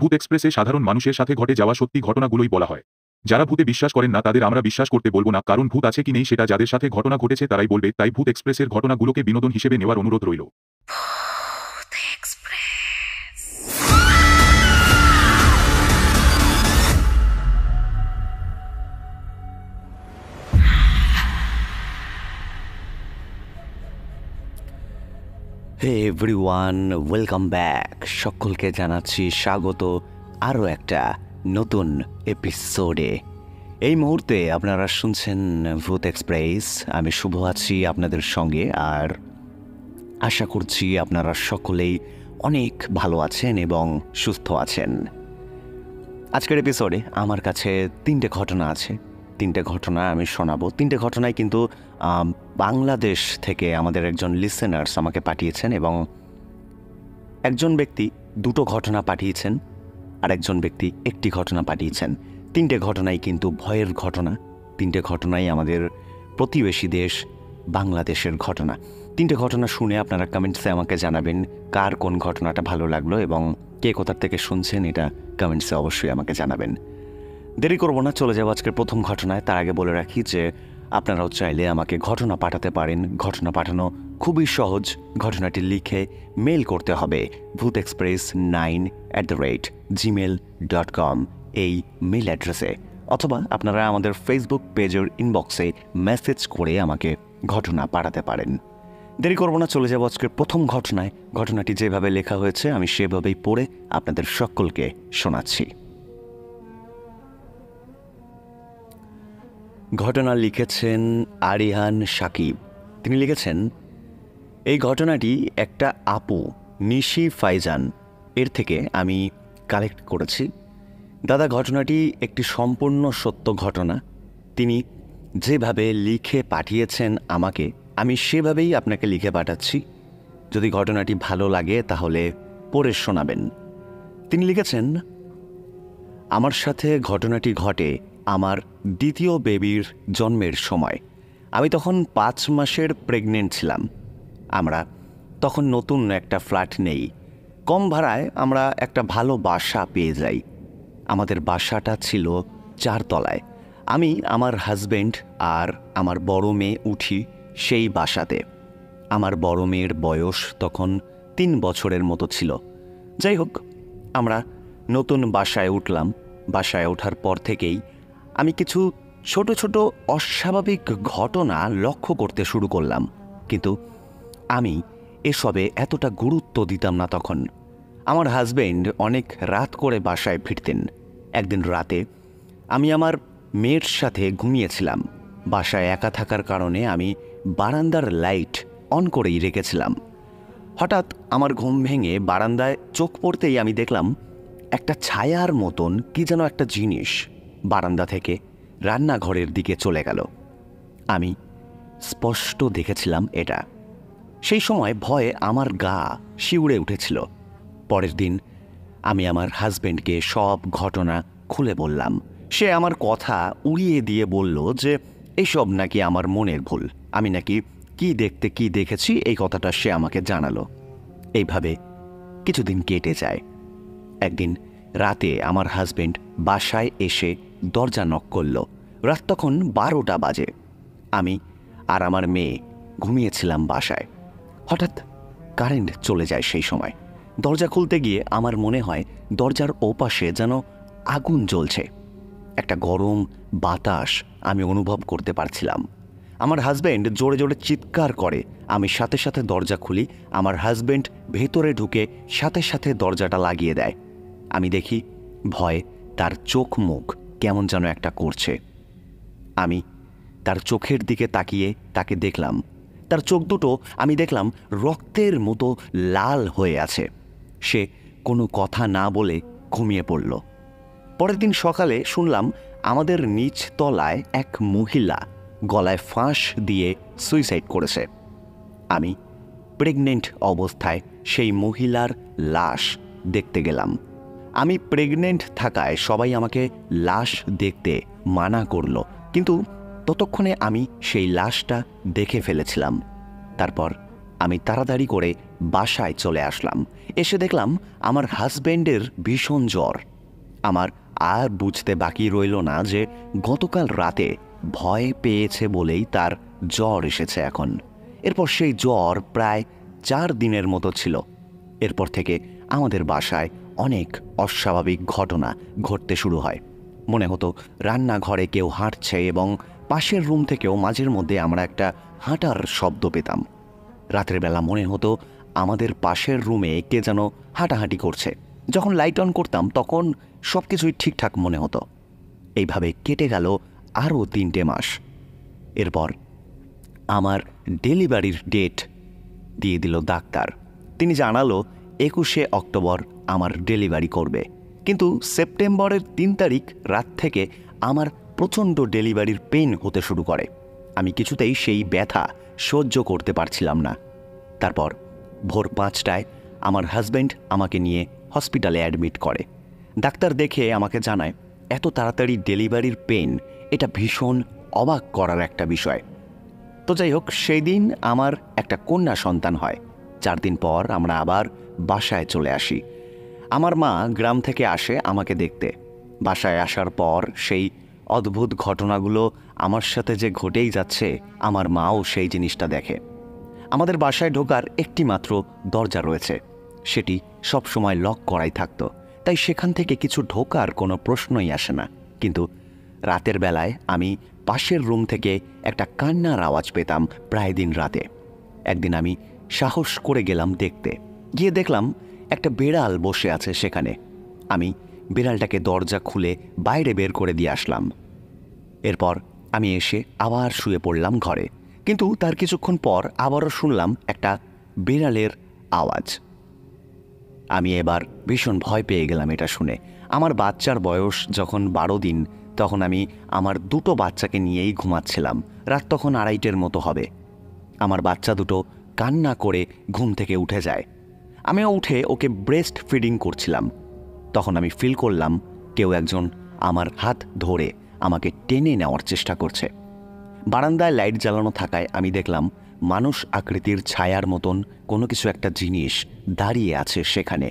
ভূত এক্সপ্রেসে সাধারণ মানুষের সাথে ঘটে যাওয়া সত্যি ঘটনাগুলোই বলা হয়। যারা ভূতে বিশ্বাস করেন না তাদের আমরা বিশ্বাস করতে বলবো না, কারণ ভূত আছে কি নেই সেটা যাদের সাথে ঘটনা ঘটেছে তারাই বলবে। তাই ভূত এক্সপ্রেসের ঘটনাগুলোকে বিনোদন হিসেবে নেওয়ার অনুরোধ রইল। Hey everyone, welcome back. সকলকে জানাচ্ছি স্বাগত আরও একটা নতুন এপিসোডে। এই মুহূর্তে আপনারা শুনছেন ভূত এক্সপ্রেস। আমি শুভ আছি আপনাদের সঙ্গে, আর আশা করছি আপনারা সকলেই অনেক ভালো আছেন এবং সুস্থ আছেন। আজকের এপিসোডে আমার কাছে তিনটে ঘটনা আছে। তিনটে ঘটনা আমি শোনাবো। তিনটে ঘটনায় কিন্তু বাংলাদেশ থেকে আমাদের একজন লিসেনার্স আমাকে পাঠিয়েছেন, এবং একজন ব্যক্তি দুটো ঘটনা পাঠিয়েছেন আর একজন ব্যক্তি একটি ঘটনা পাঠিয়েছেন। তিনটে ঘটনাই কিন্তু ভয়ের ঘটনা। তিনটে ঘটনাই আমাদের প্রতিবেশী দেশ বাংলাদেশের ঘটনা। তিনটে ঘটনা শুনে আপনারা কমেন্টসে আমাকে জানাবেন কার কোন ঘটনাটা ভালো লাগলো এবং কে কোথার থেকে শুনছেন, এটা কমেন্টসে অবশ্যই আমাকে জানাবেন। দেরি করব না, চলে যাবো আজকের প্রথম ঘটনায়। তার আগে বলে রাখি যে আপনারাও চাইলে আমাকে ঘটনা পাঠাতে পারেন। ঘটনা পাঠানো খুবই সহজ। ঘটনাটি লিখে মেল করতে হবে bhuteexpress9@gmail.com এই মেল অ্যাড্রেসে, অথবা আপনারা আমাদের ফেসবুক পেজের ইনবক্সে মেসেজ করে আমাকে ঘটনা পাঠাতে পারেন। দেরি করব না, চলে যাবো আজকের প্রথম ঘটনায়। ঘটনাটি যেভাবে লেখা হয়েছে আমি সেভাবেই পড়ে আপনাদের সকলকে শোনাচ্ছি। ঘটনা লিখেছেন আরিহান সাকিব। তিনি লিখেছেন, এই ঘটনাটি একটা আপু নিশি ফাইজান এর থেকে আমি কালেক্ট করেছি। দাদা, ঘটনাটি একটি সম্পূর্ণ সত্য ঘটনা। তিনি যেভাবে লিখে পাঠিয়েছেন আমাকে, আমি সেভাবেই আপনাকে লিখে পাঠাচ্ছি। যদি ঘটনাটি ভালো লাগে তাহলে পড়ে শোনাবেন। তিনি লিখেছেন, আমার সাথে ঘটনাটি ঘটে আমার দ্বিতীয় বেবির জন্মের সময়। আমি তখন 5 মাসের প্রেগনেন্ট ছিলাম। আমরা তখন নতুন একটা ফ্ল্যাট নেই। কম ভাড়ায় আমরা একটা ভালো বাসা পেয়ে যাই। আমাদের বাসাটা ছিল 4 তলায়। আমি, আমার হাজব্যান্ড আর আমার বড় মেয়ে উঠি সেই বাসাতে। আমার বড় মেয়ের বয়স তখন 3 বছরের মতো ছিল। যাই হোক, আমরা নতুন বাসায় উঠলাম। বাসায় ওঠার পর থেকেই আমি কিছু ছোট ছোট অস্বাভাবিক ঘটনা লক্ষ্য করতে শুরু করলাম, কিন্তু আমি এসবে এতটা গুরুত্ব দিতাম না তখন। আমার হাজব্যান্ড অনেক রাত করে বাসায় ফিরতেন। একদিন রাতে আমি আমার মেয়ের সাথে ঘুমিয়েছিলাম। বাসায় একা থাকার কারণে আমি বারান্দার লাইট অন করেই রেখেছিলাম। হঠাৎ আমার ঘুম ভেঙে বারান্দায় চোখ পড়তেই আমি দেখলাম একটা ছায়ার মতন কি যেন একটা জিনিস বারান্দা থেকে রান্নাঘরের দিকে চলে গেল। আমি স্পষ্ট দেখেছিলাম এটা। সেই সময় ভয়ে আমার গা শিউরে উঠেছিল। পরের দিন আমি আমার হাজব্যান্ডকে সব ঘটনা খুলে বললাম। সে আমার কথা উড়িয়ে দিয়ে বলল যে এইসব নাকি আমার মনের ভুল। আমি নাকি কি দেখেছি এই কথাটা সে আমাকে জানালো। এইভাবে কিছুদিন কেটে যায়। একদিন রাতে আমার হাজব্যান্ড বাসায় এসে দরজা নক করল। রাত তখন 12টা বাজে। আমি আর আমার মেয়ে ঘুমিয়েছিলাম বাসায়। হঠাৎ কারেন্ট চলে যায়। সেই সময় দরজা খুলতে গিয়ে আমার মনে হয় দরজার ওপাশে যেন আগুন জ্বলছে। একটা গরম বাতাস আমি অনুভব করতে পারছিলাম। আমার হাজব্যান্ড জোরে জোরে চিৎকার করে। আমি সাথে সাথে দরজা খুলি। আমার হাজব্যান্ড ভেতরে ঢুকে সাথে সাথে দরজাটা লাগিয়ে দেয়। আমি দেখি ভয়ে তার চোখ মুখ কেমন যেন একটা করছে। আমি তার চোখের দিকে তাকিয়ে তাকে দেখলাম। তার চোখ দুটো আমি দেখলাম রক্তের মতো লাল হয়ে আছে। সে কোনো কথা না বলে ঘুমিয়ে পড়ল। পরের দিন সকালে শুনলাম আমাদের নিচ তলায় এক মহিলা গলায় ফাঁস দিয়ে সুইসাইড করেছে। আমি প্রেগনেন্ট অবস্থায় সেই মহিলার লাশ দেখতে গেলাম। আমি প্রেগনেন্ট থাকায় সবাই আমাকে লাশ দেখতে মানা করল, কিন্তু ততক্ষণে আমি সেই লাশটা দেখে ফেলেছিলাম। তারপর আমি তাড়াতাড়ি করে বাসায় চলে আসলাম। এসে দেখলাম আমার হাজব্যান্ডের ভীষণ জ্বর। আমার আর বুঝতে বাকি রইল না যে গতকাল রাতে ভয় পেয়েছে বলেই তার জ্বর এসেছে এখন। এরপর সেই জ্বর প্রায় 4 দিনের মতো ছিল। এরপর থেকে আমাদের বাসায় অনেক অস্বাভাবিক ঘটনা ঘটতে শুরু হয়। মনে হতো রান্নাঘরে কেউ হাঁটছে এবং পাশের রুম থেকেও মাঝের মধ্যে আমরা একটা হাঁটার শব্দ পেতাম। রাতের বেলা মনে হতো আমাদের পাশের রুমে কে যেন হাঁটাহাঁটি করছে। যখন লাইট অন করতাম তখন সব কিছুই ঠিকঠাক মনে হতো। এইভাবে কেটে গেল আরও 3টে মাস। এরপর আমার ডেলিভারির ডেট দিয়ে দিল ডাক্তার। তিনি জানালো 21শে অক্টোবর আমার ডেলিভারি করবে। কিন্তু সেপ্টেম্বরের 3 তারিখ রাত থেকে আমার প্রচণ্ড ডেলিভারির পেইন হতে শুরু করে। আমি কিছুতেই সেই ব্যথা সহ্য করতে পারছিলাম না। তারপর ভোর 5টায় আমার হাজব্যান্ড আমাকে নিয়ে হসপিটালে অ্যাডমিট করে। ডাক্তার দেখে আমাকে জানায়, এত তাড়াতাড়ি ডেলিভারির পেইন, এটা ভীষণ অবাক করার একটা বিষয়। তো যাই হোক, সেই দিন আমার একটা কন্যা সন্তান হয়। 4 দিন পর আমরা আবার বাসায় চলে আসি। আমার মা গ্রাম থেকে আসে আমাকে দেখতে। বাসায় আসার পর সেই অদ্ভুত ঘটনাগুলো আমার সাথে যে ঘটেই যাচ্ছে, আমার মাও সেই জিনিসটা দেখে। আমাদের বাসায় ঢোকার একটি মাত্র দরজা রয়েছে, সেটি সবসময় লক করাই থাকতো, তাই সেখান থেকে কিছু ঢোকার কোনো প্রশ্নই আসে না। কিন্তু রাতের বেলায় আমি পাশের রুম থেকে একটা কান্নার আওয়াজ পেতাম প্রায় দিন রাতে। একদিন আমি সাহস করে গেলাম দেখতে। গিয়ে দেখলাম একটা বেড়াল বসে আছে সেখানে। আমি বিড়ালটাকে দরজা খুলে বাইরে বের করে দিয়ে আসলাম। এরপর আমি এসে আবার শুয়ে পড়লাম ঘরে। কিন্তু তার কিছুক্ষণ পর আবারও শুনলাম একটা বিড়ালের আওয়াজ। আমি এবার ভীষণ ভয় পেয়ে গেলাম এটা শুনে। আমার বাচ্চার বয়স যখন 12 দিন, তখন আমি আমার 2টো বাচ্চাকে নিয়েই ঘুমাচ্ছিলাম। রাত তখন 2:30-এর মতো হবে। আমার বাচ্চা দুটো কান্না করে ঘুম থেকে উঠে যায়। আমিও উঠে ওকে ব্রেস্ট ফিডিং করছিলাম। তখন আমি ফিল করলাম কেউ একজন আমার হাত ধরে আমাকে টেনে নেওয়ার চেষ্টা করছে। বারান্দায় লাইট জ্বালানো থাকায় আমি দেখলাম মানুষ আকৃতির ছায়ার মতন কোনো কিছু একটা জিনিস দাঁড়িয়ে আছে সেখানে।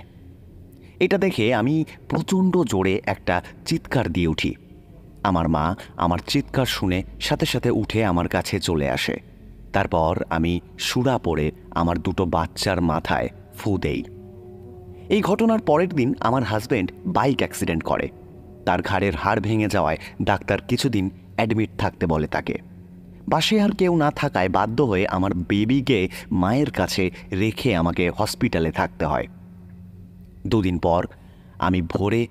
এটা দেখে আমি প্রচণ্ড জোরে একটা চিৎকার দিয়ে উঠি। আমার মা আমার চিৎকার শুনে সাথে সাথে উঠে আমার কাছে চলে আসে। তারপর আমি সুরা পড়ে আমার 2টো বাচ্চার মাথায় ফু দেই। এই ঘটনার পরের দিন আমার হাজব্যান্ড বাইক অ্যাক্সিডেন্ট করে। তার ঘাড়ের হাড় ভেঙে যাওয়ায় ডাক্তার কিছুদিন অ্যাডমিট থাকতে বলে তাকে। বাসায় আর কেউ না থাকায় বাধ্য হয়ে আমার বেবিকে মায়ের কাছে রেখে আমাকে হসপিটালে থাকতে হয়। 2 দিন পর আমি ভোরে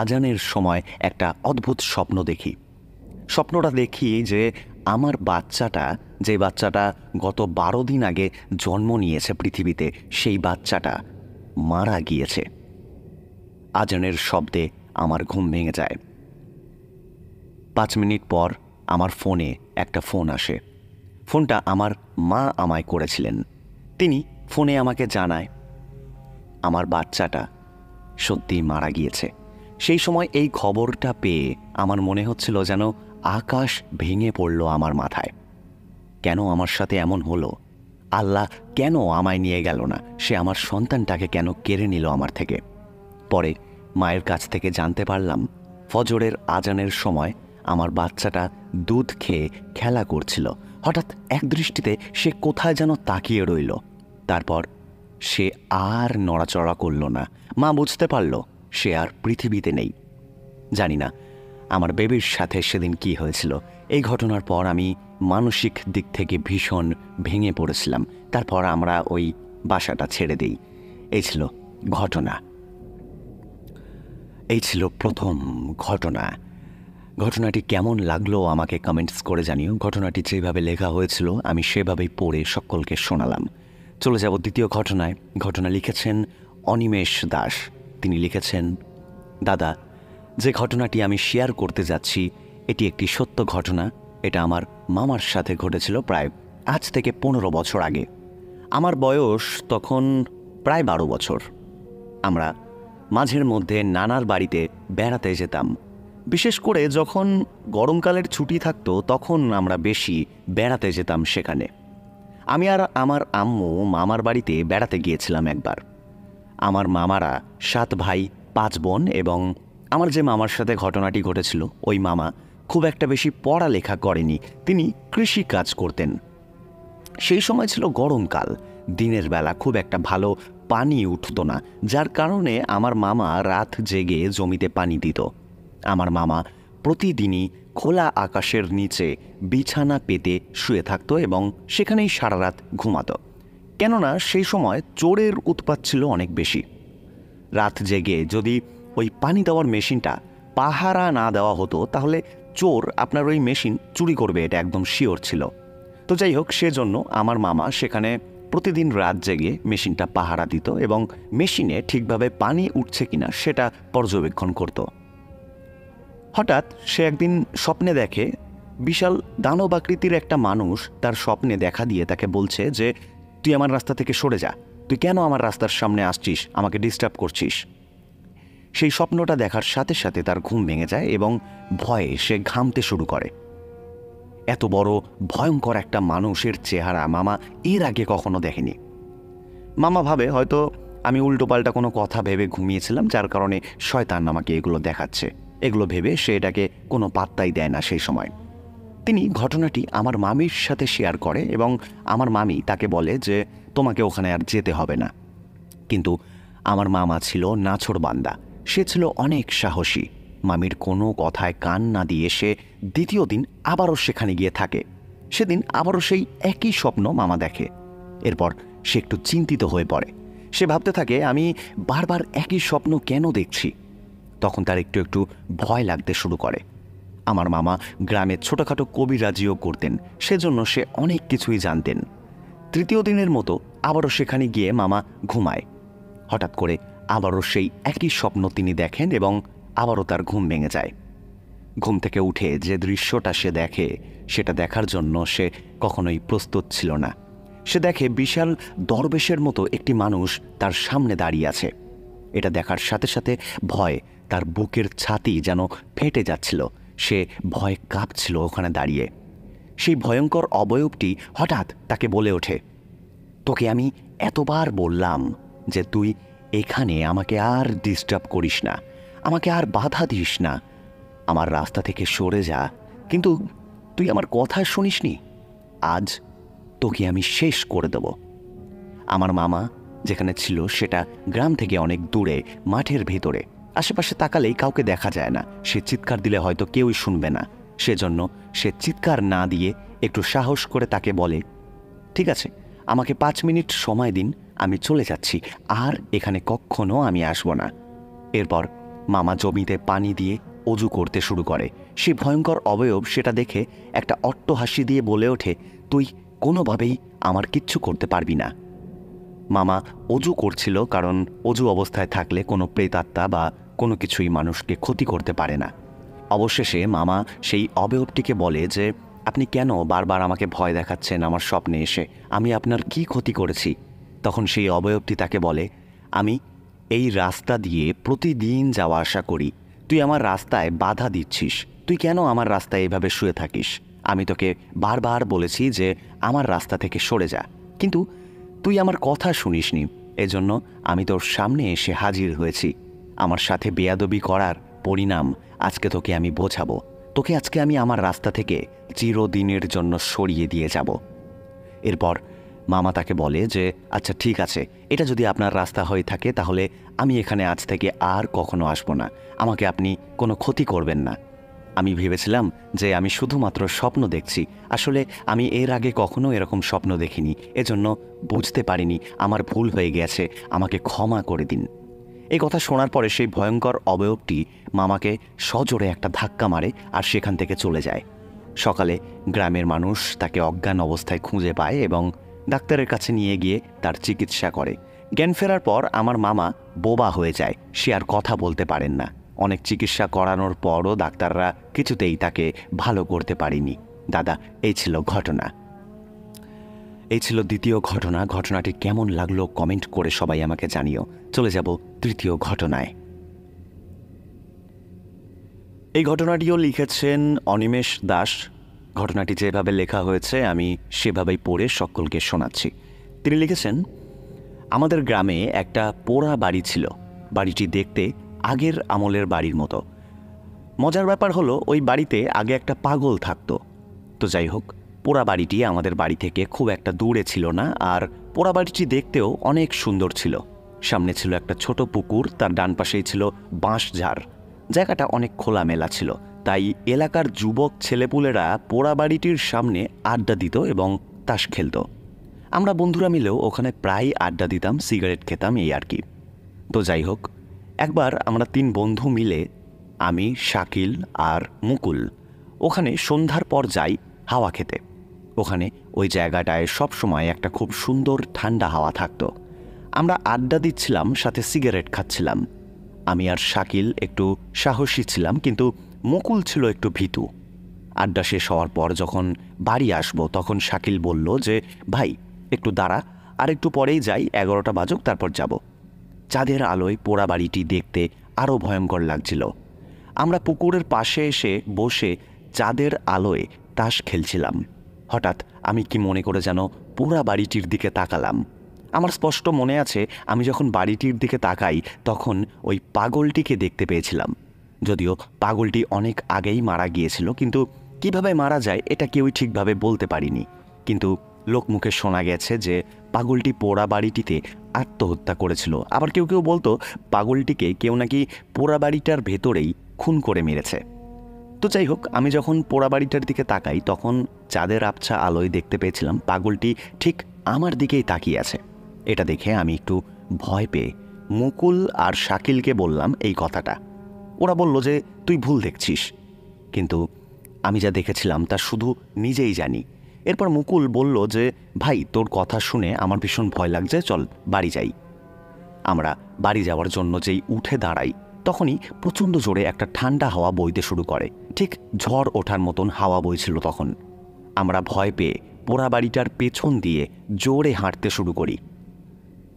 আজানের সময় একটা অদ্ভুত স্বপ্ন দেখি। স্বপ্নটা দেখি যে আমার বাচ্চাটা, যে বাচ্চাটা গত 12 দিন আগে জন্ম নিয়েছে পৃথিবীতে, সেই বাচ্চাটা মারা গিয়েছে। আজানের শব্দে আমার ঘুম ভেঙে যায়। 5 মিনিট পর আমার ফোনে একটা ফোন আসে। ফোনটা আমার মা আমায় করেছিলেন। তিনি ফোনে আমাকে জানায় আমার বাচ্চাটা সত্যিই মারা গিয়েছে। সেই সময় এই খবরটা পেয়ে আমার মনে হচ্ছিল যেন আকাশ ভেঙে পড়ল আমার মাথায়। কেন আমার সাথে এমন হলো? আল্লাহ কেন আমায় নিয়ে গেল না? সে আমার সন্তানটাকে কেন কেড়ে নিল আমার থেকে? পরে মায়ের কাছ থেকে জানতে পারলাম ফজরের আজানের সময় আমার বাচ্চাটা দুধ খেয়ে খেলা করছিল। হঠাৎ এক দৃষ্টিতে সে কোথায় যেন তাকিয়ে রইল। তারপর সে আর নড়াচড়া করল না। মা বুঝতে পারল সে আর পৃথিবীতে নেই। জানি না আমার বেবির সাথে সেদিন কি হয়েছিল। এই ঘটনার পর আমি মানসিক দিক থেকে ভীষণ ভেঙে পড়েছিলাম। তারপর আমরা ওই বাসাটা ছেড়ে দিই। এই ছিল ঘটনা। এই ছিল প্রথম ঘটনা। ঘটনাটি কেমন লাগলো আমাকে কমেন্টস করে জানিও। ঘটনাটি যেভাবে লেখা হয়েছিল আমি সেভাবেই পড়ে সকলকে শোনালাম। চলে যাব দ্বিতীয় ঘটনায়। ঘটনা লিখেছেন অনিমেষ দাস। তিনি লিখেছেন, দাদা, যে ঘটনাটি আমি শেয়ার করতে যাচ্ছি এটি একটি সত্য ঘটনা। এটা আমার মামার সাথে ঘটেছিল প্রায় আজ থেকে 15 বছর আগে। আমার বয়স তখন প্রায় 12 বছর। আমরা মাঝের মধ্যে নানার বাড়িতে বেড়াতে যেতাম। বিশেষ করে যখন গরমকালের ছুটি থাকতো তখন আমরা বেশি বেড়াতে যেতাম সেখানে। আমি আর আমার আম্মু মামার বাড়িতে বেড়াতে গিয়েছিলাম একবার। আমার মামারা 7 ভাই 5 বোন, এবং আমার যে মামার সাথে ঘটনাটি ঘটেছিল ওই মামা খুব একটা বেশি পড়ালেখা করেনি, তিনি কৃষি কাজ করতেন। সেই সময় ছিল গরমকাল, দিনের বেলা খুব একটা ভালো পানি উঠত না, যার কারণে আমার মামা রাত জেগে জমিতে পানি দিত। আমার মামা প্রতিদিনই খোলা আকাশের নিচে বিছানা পেতে শুয়ে থাকতো এবং সেখানেই সারা রাত ঘুমাতো, কেননা সেই সময় চোরের উৎপাত ছিল অনেক বেশি। রাত জেগে যদি ওই পানি দেওয়ার মেশিনটা পাহারা না দেওয়া হতো তাহলে চোর আপনার ওই মেশিন চুরি করবে, এটা একদম শিওর ছিল। তো যাই হোক, সেজন্য আমার মামা সেখানে প্রতিদিন রাত জেগে মেশিনটা পাহারা দিত এবং মেশিনে ঠিকভাবে পানি উঠছে কিনা সেটা পর্যবেক্ষণ করত। হঠাৎ সে একদিন স্বপ্নে দেখে বিশাল দানব আকৃতির একটা মানুষ তার স্বপ্নে দেখা দিয়ে তাকে বলছে যে, তুই আমার রাস্তা থেকে সরে যা, তুই কেন আমার রাস্তার সামনে আসছিস, আমাকে ডিস্টার্ব করছিস। সেই স্বপ্নটা দেখার সাথে সাথে তার ঘুম ভেঙে যায় এবং ভয়ে সে ঘামতে শুরু করে। এত বড় ভয়ঙ্কর একটা মানুষের চেহারা মামা এর আগে কখনো দেখেনি। মামা ভাবে হয়তো আমি উল্টোপাল্টা কোনো কথা ভেবে ঘুমিয়েছিলাম, যার কারণে শয়তান আমাকে এগুলো দেখাচ্ছে। এগুলো ভেবে সে এটাকে কোনো পাত্তাই দেয় না। সেই সময় তিনি ঘটনাটি আমার মামির সাথে শেয়ার করে এবং আমার মামি তাকে বলে যে, তোমাকে ওখানে আর যেতে হবে না। কিন্তু আমার মামা ছিল নাছোড়বান্দা, সে ছিল অনেক সাহসী। মামির কোনো কথায় কান না দিয়ে সে দ্বিতীয় দিন আবারও সেখানে গিয়ে থাকে। সেদিন আবারও সেই একই স্বপ্ন মামা দেখে। এরপর সে একটু চিন্তিত হয়ে পড়ে। সে ভাবতে থাকে, আমি বারবার একই স্বপ্ন কেন দেখছি। তখন তার একটু একটু ভয় লাগতে শুরু করে। আমার মামা গ্রামে ছোটোখাটো কবিরাজিও করতেন, সেজন্য সে অনেক কিছুই জানতেন। তৃতীয় দিনের মতো আবারও সেখানে গিয়ে মামা ঘুমায়। হঠাৎ করে আবারও সেই একই স্বপ্ন তিনি দেখেন এবং আবারও তার ঘুম ভেঙে যায়। ঘুম থেকে উঠে যে দৃশ্যটা সে দেখে সেটা দেখার জন্য সে কখনোই প্রস্তুত ছিল না। সে দেখে বিশাল দরবেশের মতো একটি মানুষ তার সামনে দাঁড়িয়ে আছে। এটা দেখার সাথে সাথে ভয় তার বুকের ছাতি যেন ফেটে যাচ্ছিল। সে ভয় কাঁপছিল ওখানে দাঁড়িয়ে। সেই ভয়ঙ্কর অবয়বটি হঠাৎ তাকে বলে ওঠে, তোকে আমি এতবার বললাম যে তুই এখানে আমাকে আর ডিস্টার্ব করিস না, আমাকে আর বাধা দিস না, আমার রাস্তা থেকে সরে যা, কিন্তু তুই আমার কথা শুনিসনি। আজ তোকে আমি শেষ করে দেব। আমার মামা যেখানে ছিল সেটা গ্রাম থেকে অনেক দূরে, মাঠের ভেতরে। আশেপাশে তাকালেই কাউকে দেখা যায় না। সে চিৎকার দিলে হয়তো কেউই শুনবে না, সেজন্য সে চিৎকার না দিয়ে একটু সাহস করে তাকে বলে, ঠিক আছে, আমাকে 5 মিনিট সময় দিন, আমি চলে যাচ্ছি, আর এখানে কখনো আমি আসব না। এরপর মামা জমিতে পানি দিয়ে অজু করতে শুরু করে। সে ভয়ঙ্কর অবয়ব সেটা দেখে একটা অট্টহাসি দিয়ে বলে ওঠে, তুই কোনোভাবেই আমার কিচ্ছু করতে পারবি না। মামা অজু করছিল, কারণ অজু অবস্থায় থাকলে কোনো প্রেতাত্মা বা কোনো কিছুই মানুষকে ক্ষতি করতে পারে না। অবশেষে মামা সেই অবয়বটিকে বলে যে, আপনি কেন বারবার আমাকে ভয় দেখাচ্ছেন আমার স্বপ্নে এসে, আমি আপনার কি ক্ষতি করেছি? তখন সেই অবয়বটি তাকে বলে, আমি এই রাস্তা দিয়ে প্রতিদিন যাওয়া আসা করি, তুই আমার রাস্তায় বাধা দিচ্ছিস, তুই কেন আমার রাস্তায় এভাবে শুয়ে থাকিস? আমি তোকে বারবার বলেছি যে আমার রাস্তা থেকে সরে যা, কিন্তু তুই আমার কথা শুনিসনি, এজন্য আমি তোর সামনে এসে হাজির হয়েছি। আমার সাথে বেয়াদবি করার পরিণাম আজকে তোকে আমি বোঝাবো। তোকে আজকে আমি আমার রাস্তা থেকে চিরদিনের জন্য সরিয়ে দিয়ে যাব। এরপর মামা তাকে বলে যে, আচ্ছা ঠিক আছে, এটা যদি আপনার রাস্তা হয়ে থাকে তাহলে আমি এখানে আজ থেকে আর কখনো আসবো না, আমাকে আপনি কোনো ক্ষতি করবেন না। আমি ভেবেছিলাম যে আমি শুধুমাত্র স্বপ্ন দেখছি, আসলে আমি এর আগে কখনো এরকম স্বপ্ন দেখিনি, এজন্য বুঝতে পারিনি, আমার ভুল হয়ে গেছে, আমাকে ক্ষমা করে দিন। এই কথা শোনার পরে সেই ভয়ঙ্কর অবয়বটি মামাকে সজোরে একটা ধাক্কা মারে আর সেখান থেকে চলে যায়। সকালে গ্রামের মানুষ তাকে অজ্ঞান অবস্থায় খুঁজে পায় এবং ডাক্তারের কাছে নিয়ে গিয়ে তার চিকিৎসা করে। জ্ঞান ফেরার পর আমার মামা বোবা হয়ে যায়, সে আর কথা বলতে পারেন না। অনেক চিকিৎসা করানোর পরও ডাক্তাররা কিছুতেই তাকে ভালো করতে পারেনি। দাদা, এই ছিল ঘটনা, এই ছিল দ্বিতীয় ঘটনা। ঘটনাটি কেমন লাগলো কমেন্ট করে সবাই আমাকে জানিও। চলে যাব তৃতীয় ঘটনায়। এই ঘটনাটিও লিখেছেন অনিমেষ দাস। ঘটনাটি যেভাবে লেখা হয়েছে আমি সেভাবেই পড়ে সকলকে শোনাচ্ছি। তিনি লিখেছেন, আমাদের গ্রামে একটা পোড়া বাড়ি ছিল। বাড়িটি দেখতে আগের আমলের বাড়ির মতো। মজার ব্যাপার হলো ওই বাড়িতে আগে একটা পাগল থাকতো। তো যাই হোক, পোড়া বাড়িটি আমাদের বাড়ি থেকে খুব একটা দূরে ছিল না, আর পোড়া বাড়িটি দেখতেও অনেক সুন্দর ছিল। সামনে ছিল একটা ছোট পুকুর, তার ডান পাশেই ছিল বাঁশঝাড়। জায়গাটা অনেক খোলামেলা ছিল, তাই এলাকার যুবক ছেলেপুলেরা পোড়া বাড়িটির সামনে আড্ডা দিত এবং তাস খেলত। আমরা বন্ধুরা মিলেও ওখানে প্রায় আড্ডা দিতাম, সিগারেট খেতাম, এই আর কি। তো যাই হোক, একবার আমরা 3 বন্ধু মিলে, আমি, শাকিল আর মুকুল, ওখানে সন্ধ্যার পর যাই হাওয়া খেতে। ওখানে ওই জায়গাটায় সবসময় একটা খুব সুন্দর ঠান্ডা হাওয়া থাকতো। আমরা আড্ডা দিচ্ছিলাম, সাথে সিগারেট খাচ্ছিলাম। আমি আর শাকিল একটু সাহসী ছিলাম, কিন্তু মুকুল ছিল একটু ভীতু। আড্ডা শেষ হওয়ার পর যখন বাড়ি আসবো তখন শাকিল বলল যে, ভাই একটু দাঁড়া, আর একটু পরেই যাই, 11টা বাজুক তারপর যাব। চাঁদের আলোয় পোড়া বাড়িটি দেখতে আরও ভয়ঙ্কর লাগছিল। আমরা পুকুরের পাশে এসে বসে চাঁদের আলোয় তাস খেলছিলাম। হঠাৎ আমি কি মনে করে যেন পোড়া বাড়িটির দিকে তাকালাম। আমার স্পষ্ট মনে আছে, আমি যখন বাড়িটির দিকে তাকাই তখন ওই পাগলটিকে দেখতে পেয়েছিলাম। যদিও পাগলটি অনেক আগেই মারা গিয়েছিল, কিন্তু কিভাবে মারা যায় এটা কেউই ঠিকভাবে বলতে পারিনি। কিন্তু লোকমুখে শোনা গেছে যে পাগলটি পোড়া বাড়িটিতে আত্মহত্যা করেছিল। আবার কেউ কেউ বলতো পাগলটিকে কেউ নাকি পোড়া বাড়িটার ভেতরেই খুন করে মেরেছে। তো যাই হোক, আমি যখন পোড়া বাড়িটার দিকে তাকাই তখন চাঁদের আবছা আলোয় দেখতে পেয়েছিলাম পাগলটি ঠিক আমার দিকেই তাকিয়ে আছে। এটা দেখে আমি একটু ভয় পেয়ে মুকুল আর শাকিলকে বললাম এই কথাটা। ওরা বলল যে তুই ভুল দেখছিস, কিন্তু আমি যা দেখেছিলাম তা শুধু নিজেই জানি। এরপর মুকুল বলল যে, ভাই তোর কথা শুনে আমার ভীষণ ভয় লাগছে, চল বাড়ি যাই। আমরা বাড়ি যাওয়ার জন্য যেই উঠে দাঁড়াই তখনই প্রচণ্ড জোরে একটা ঠান্ডা হাওয়া বইতে শুরু করে। ঠিক ঝড় ওঠার মতন হাওয়া বইছিল তখন। আমরা ভয় পেয়ে পোড়া বাড়িটার পেছন দিয়ে জোরে হাঁটতে শুরু করি।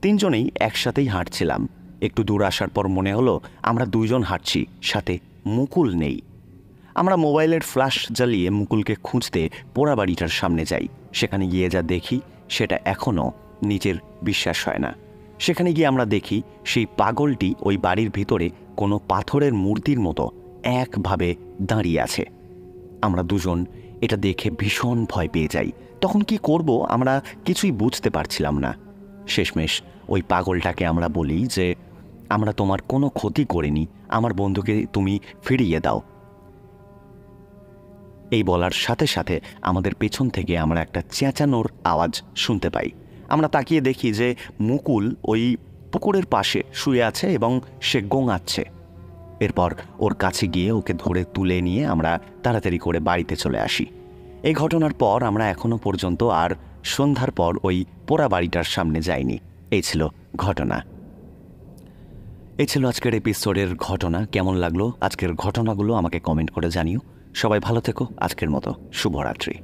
3 জনেই একসাথেই হাঁটছিলাম। একটু দূর আসার পর মনে হলো আমরা 2 জন হাঁটছি, সাথে মুকুল নেই। আমরা মোবাইলের ফ্ল্যাশ জ্বালিয়ে মুকুলকে খুঁজতে পোড়া বাড়িটার সামনে যাই। সেখানে গিয়ে যা দেখি সেটা এখনও নিজের বিশ্বাস হয় না। সেখানে গিয়ে আমরা দেখি সেই পাগলটি ওই বাড়ির ভিতরে কোনো পাথরের মূর্তির মতো একভাবে দাঁড়িয়ে আছে। আমরা 2 জন এটা দেখে ভীষণ ভয় পেয়ে যাই। তখন কি করব আমরা কিছুই বুঝতে পারছিলাম না। শেষমেশ ওই পাগলটাকে আমরা বলি যে, আমরা তোমার কোনো ক্ষতি করিনি, আমার বন্ধুকে তুমি ফিরিয়ে দাও। এই বলার সাথে সাথে আমাদের পেছন থেকে আমরা একটা চেঁচানোর আওয়াজ শুনতে পাই। আমরা তাকিয়ে দেখি যে মুকুল ওই পুকুরের পাশে শুয়ে আছে এবং সে গোঙাচ্ছে। এরপর ওর কাছে গিয়ে ওকে ধরে তুলে নিয়ে আমরা তাড়াতাড়ি করে বাড়িতে চলে আসি। এই ঘটনার পর আমরা এখনো পর্যন্ত আর সন্ধ্যার পর ওই পোড়া বাড়িটার সামনে যাইনি। এই ছিল ঘটনা। এই ছিল আজকের এপিসোডের ঘটনা। কেমন লাগলো আজকের ঘটনাগুলো আমাকে কমেন্ট করে জানিও। সবাই ভালো থেকো। আজকের মতো শুভরাত্রি।